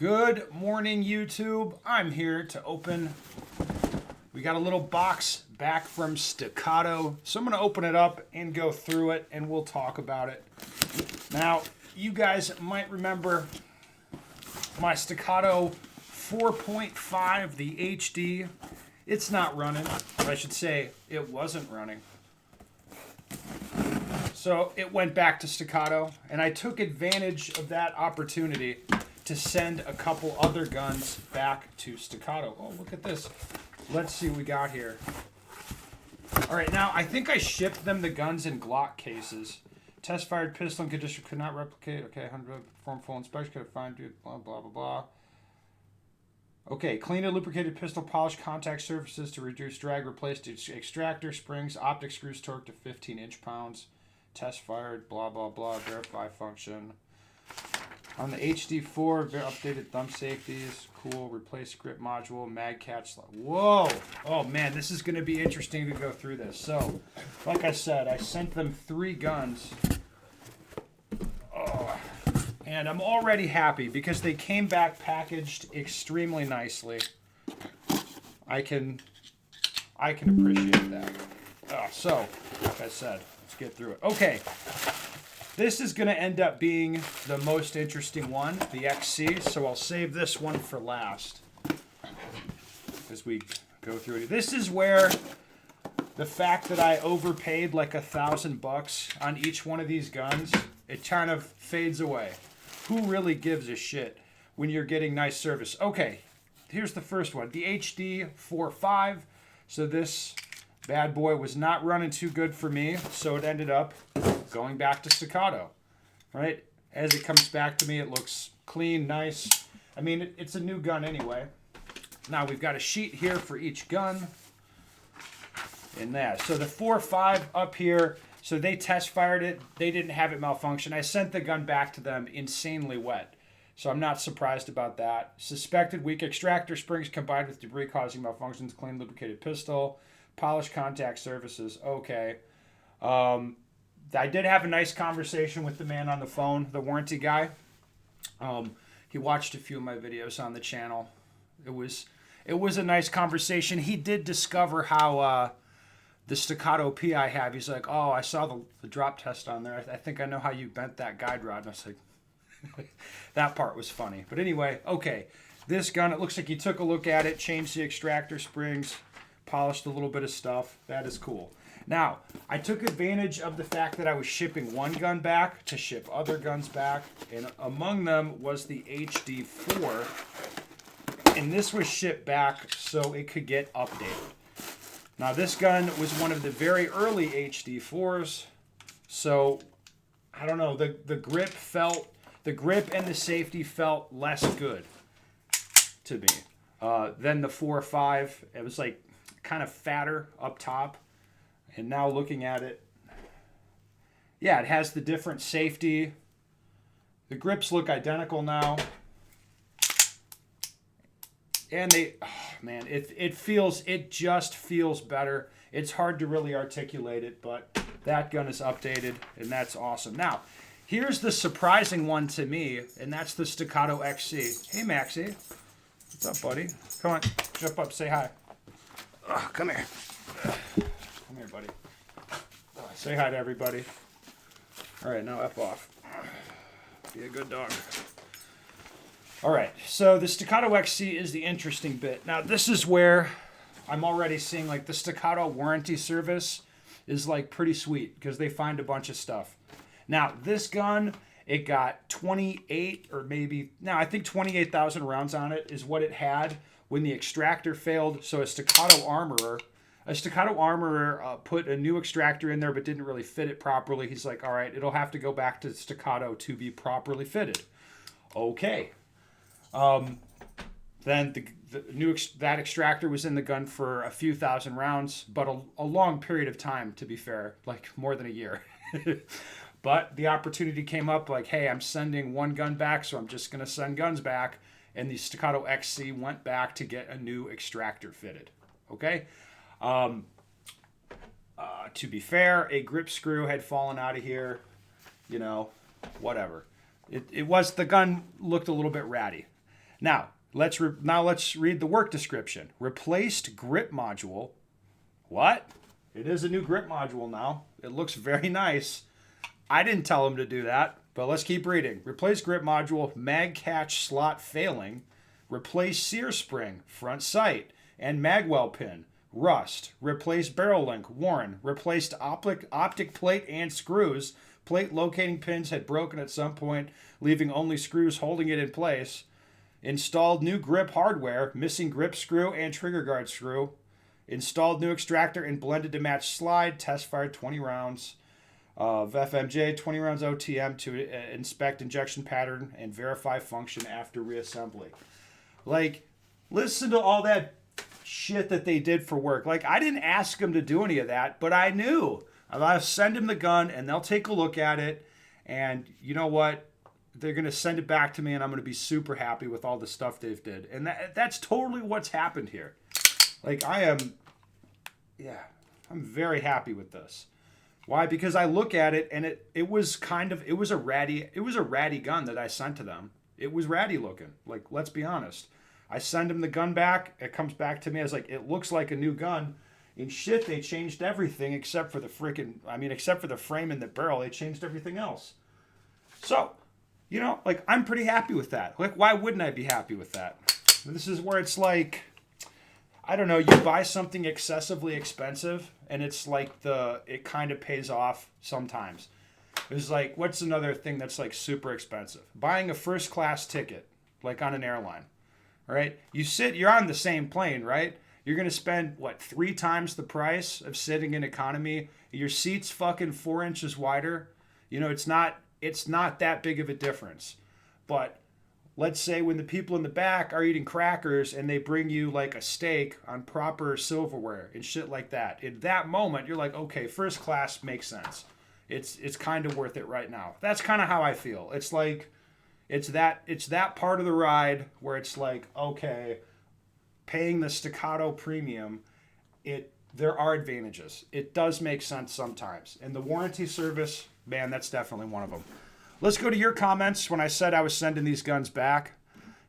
Good morning, YouTube. I'm here to open. We got a little box back from Staccato, so I'm going to open it up and go through it, and we'll talk about it. Now, you guys might remember my Staccato 4.5, the HD. It's not running, or I should say, it wasn't running. So it went back to Staccato, and I took advantage of that opportunity to send a couple other guns back to Staccato. Oh, look at this. Let's see what we got here. All right, now I think I shipped them the guns in Glock cases. Test-fired pistol and condition could not replicate. Okay, 100 perform full inspection, could have found you, blah, blah, blah, blah. Okay, cleaned and lubricated pistol, polished contact surfaces to reduce drag, replaced extractor springs, optic screws torqued to 15 inch-pounds. Test fired, blah, blah, blah, verify function. On the HD4, updated thumb safeties. Cool, replace grip module, mag catch. Whoa! Oh man, this is going to be interesting to go through this. So, like I said, I sent them 3 guns. Oh. And I'm already happy because they came back packaged extremely nicely. I can appreciate that. So, like I said, let's get through it. Okay. This is going to end up being the most interesting one, the XC, so I'll save this one for last as we go through it. This is where the fact that I overpaid like $1,000 on each one of these guns, it kind of fades away. Who really gives a shit when you're getting nice service? Okay, here's the first one, the HD45. So this bad boy was not running too good for me, so it ended up going back to Staccato, right? As it comes back to me, it looks clean, nice. I mean, it's a new gun anyway. Now, we've got a sheet here for each gun in that. So the 4.5 up here, so they test fired it. They didn't have it malfunction. I sent the gun back to them insanely wet, so I'm not surprised about that. Suspected weak extractor springs combined with debris causing malfunctions. Clean lubricated pistol. Polished contact surfaces. Okay. I did have a nice conversation with the man on the phone, the warranty guy. He watched a few of my videos on the channel. It was a nice conversation. He did discover how the Staccato P I have. He's like, oh, I saw the drop test on there. I think I know how you bent that guide rod. And I was like, that part was funny. But anyway, okay. This gun, it looks like he took a look at it, changed the extractor springs, polished a little bit of stuff. That is cool. Now, I took advantage of the fact that I was shipping one gun back to ship other guns back, and among them was the HD4, and this was shipped back so it could get updated. Now, this gun was one of the very early HD4s, so I don't know, the grip and the safety felt less good to me than the 4.5. It was like kind of fatter up top. And now looking at it, yeah, it has the different safety. The grips look identical now. And it just feels better. It's hard to really articulate it, but that gun is updated, and that's awesome. Now, here's the surprising one to me, and that's the Staccato XC. Hey, Maxie. What's up, buddy? Come on, jump up, say hi. Come here. Come here, buddy. Say hi to everybody. All right, now F off. Be a good dog. All right, so the Staccato XC is the interesting bit. Now, this is where I'm already seeing, like, the Staccato warranty service is, like, pretty sweet because they find a bunch of stuff. Now, this gun, it got 28 or maybe, no, I think 28,000 rounds on it is what it had when the extractor failed. So a Staccato armorer put a new extractor in there but didn't really fit it properly. He's like, all right, it'll have to go back to Staccato to be properly fitted. Okay. Then that extractor was in the gun for a few thousand rounds, but a long period of time, to be fair, like more than a year. But the opportunity came up like, hey, I'm sending one gun back, so I'm just going to send guns back. And the Staccato XC went back to get a new extractor fitted. Okay? To be fair, a grip screw had fallen out of here. You know, whatever. The gun looked a little bit ratty. Now, let's read the work description. Replaced grip module. What? It is a new grip module now. It looks very nice. I didn't tell him to do that, but let's keep reading. Replace grip module, mag catch slot failing. Replace sear spring, front sight, and magwell pin. Rust. Replace barrel link, worn. Replaced optic plate and screws. Plate locating pins had broken at some point, leaving only screws holding it in place. Installed new grip hardware, missing grip screw and trigger guard screw. Installed new extractor and blended to match slide. Test fired 20 rounds of FMJ, 20 rounds OTM to inspect injection pattern and verify function after reassembly. Like, listen to all that shit that they did for work. Like, I didn't ask them to do any of that, but I knew. I'll send them the gun, and they'll take a look at it, and you know what? They're going to send it back to me, and I'm going to be super happy with all the stuff they've did. And that's totally what's happened here. Like, I'm very happy with this. Why? Because I look at it, and it was a ratty gun that I sent to them. It was ratty looking. Like, let's be honest. I send them the gun back. It comes back to me as like, it looks like a new gun. And shit, they changed everything except for the frame and the barrel. They changed everything else. So, like, I'm pretty happy with that. Like, why wouldn't I be happy with that? This is where it's like, I don't know, you buy something excessively expensive, and it's like it kind of pays off sometimes. It's like, what's another thing that's like super expensive? Buying a first class ticket, like on an airline, right? You're on the same plane, right? You're going to spend, 3 times the price of sitting in economy. Your seat's fucking 4 inches wider. It's not that big of a difference. But let's say when the people in the back are eating crackers and they bring you like a steak on proper silverware and shit like that. In that moment, you're like, okay, first class makes sense. It's kind of worth it right now. That's kind of how I feel. It's like, it's that part of the ride where it's like, okay, paying the Staccato premium, there are advantages. It does make sense sometimes. And the warranty service, man, that's definitely one of them. Let's go to your comments when I said I was sending these guns back.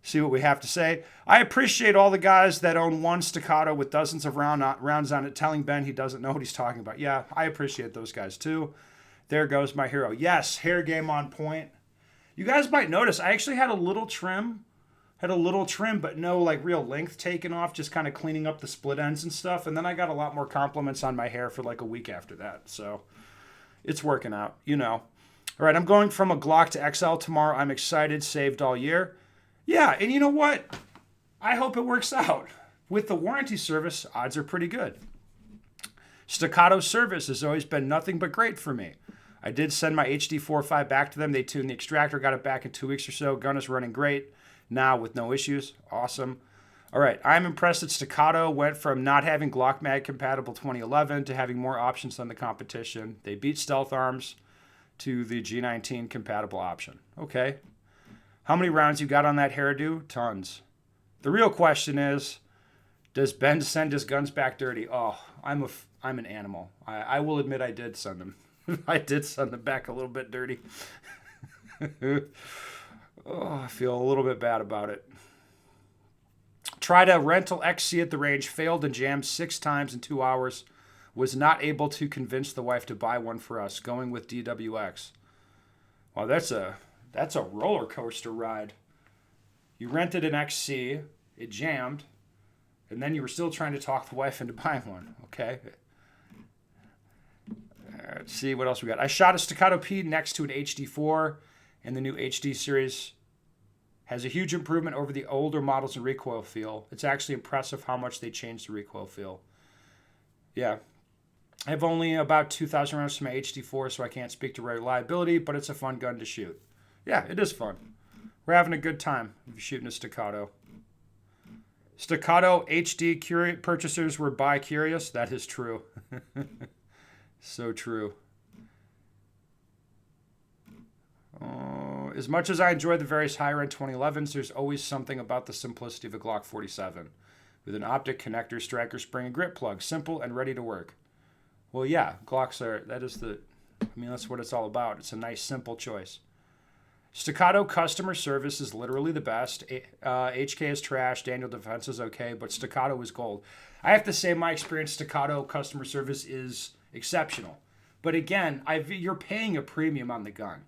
See what we have to say. I appreciate all the guys that own one Staccato with dozens of rounds on it, telling Ben he doesn't know what he's talking about. Yeah, I appreciate those guys too. There goes my hero. Yes, hair game on point. You guys might notice I actually had a little trim, but no like real length taken off, just kind of cleaning up the split ends and stuff. And then I got a lot more compliments on my hair for like a week after that. So it's working out, All right, I'm going from a Glock to XL tomorrow. I'm excited, saved all year. Yeah, and you know what? I hope it works out. With the warranty service, odds are pretty good. Staccato service has always been nothing but great for me. I did send my HD45 back to them. They tuned the extractor, got it back in 2 weeks or so. Gun is running great now with no issues. Awesome. All right, I'm impressed that Staccato went from not having Glock Mag compatible 2011 to having more options than the competition. They beat Stealth Arms to the G19 compatible option. Okay. How many rounds you got on that hairdo? Tons. The real question is, does Ben send his guns back dirty? Oh, I'm an animal. I will admit I did send them. I did send them back a little bit dirty. Oh, I feel a little bit bad about it. Tried a rental XC at the range, failed and jammed 6 times in 2 hours. Was not able to convince the wife to buy one for us, going with DWX. Wow, that's a roller coaster ride. You rented an XC, it jammed, and then you were still trying to talk the wife into buying one. Okay. Let's see what else we got. I shot a Staccato P next to an HD4, and the new HD series has a huge improvement over the older models in recoil feel. It's actually impressive how much they changed the recoil feel. Yeah. I have only about 2,000 rounds to my HD4, so I can't speak to reliability, but it's a fun gun to shoot. Yeah, it is fun. We're having a good time shooting a Staccato. Staccato HD purchasers were bi-curious. That is true. So true. As much as I enjoy the various higher-end 2011s, there's always something about the simplicity of a Glock 47. With an optic connector, striker spring, and grip plug. Simple and ready to work. Well, yeah, Glocks are, that's what it's all about. It's a nice, simple choice. Staccato customer service is literally the best. HK is trash. Daniel Defense is okay, but Staccato is gold. I have to say, my experience, Staccato customer service is exceptional. But again, you're paying a premium on the gun.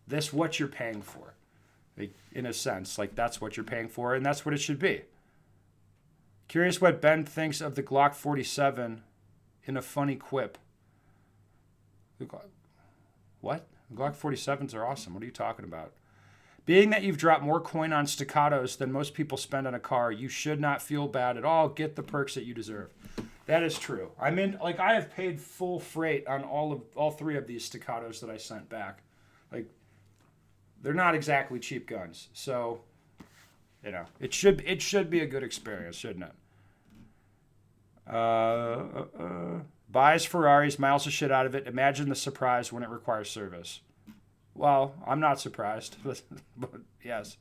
That's what you're paying for. Like, in a sense, like that's what you're paying for, and that's what it should be. Curious what Ben thinks of the Glock 47 in a funny quip. What? Glock 47s are awesome. What are you talking about? Being that you've dropped more coin on Staccatos than most people spend on a car, you should not feel bad at all. Get the perks that you deserve. That is true. I mean, like, I have paid full freight on all three of these Staccatos that I sent back. Like, they're not exactly cheap guns. So, you know, it should be a good experience, shouldn't it? Buys Ferraris, miles the shit out of it. Imagine the surprise when it requires service. Well, I'm not surprised, but yes.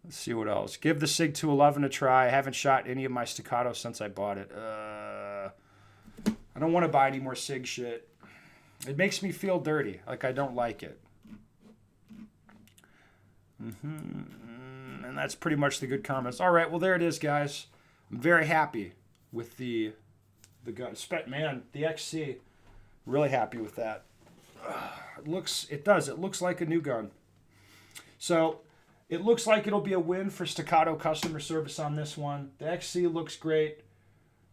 Let's see what else. Give the SIG 211 a try. I haven't shot any of my Staccato since I bought it. I don't want to buy any more SIG shit. It makes me feel dirty. Like, I don't like it. And that's pretty much the good comments. All right, well, there it is, guys. I'm very happy with the gun. Man, the XC. Really happy with that. It looks like a new gun. So it looks like it'll be a win for Staccato customer service on this one. The XC looks great.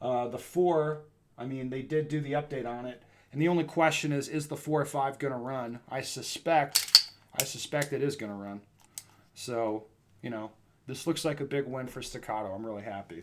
The 4, I mean, they did do the update on it. And the only question is the 4 or 5 going to run? I suspect it is going to run. So, you know, this looks like a big win for Staccato. I'm really happy.